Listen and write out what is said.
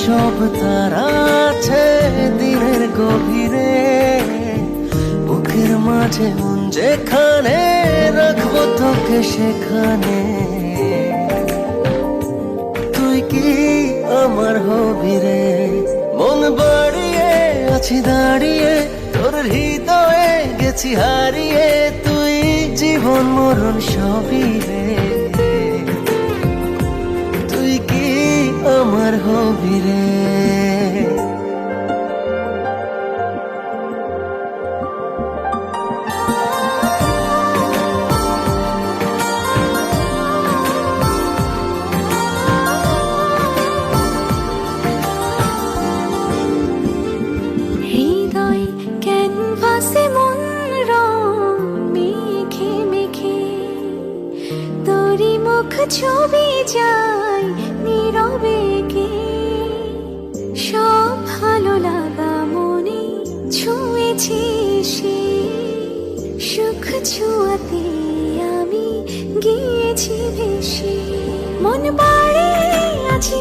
সব তারা আছে দিনের গভীরে, বুকের মাঝে মন যেখানে রাখবো তোকে সেখানে। তুই কি আমার হবি রে? মন বাড়িয়ে আছি দাঁড়িয়ে, তোর হৃদয়ে গেছি হারিয়ে। তুই জীবন মরণ সবই রে, তুই কি আমার হবি রে? হৃদয় ক্যানভাসে মন রং মেখে মেখে, তোরই মুখ ছবি যায় নীরবে কে। সব ভালো লাগা মনে ছুঁয়েছি সে, সুখ ছুঁয়াতে আমি গিয়েছি ভেসে। মন বাড়ি আছি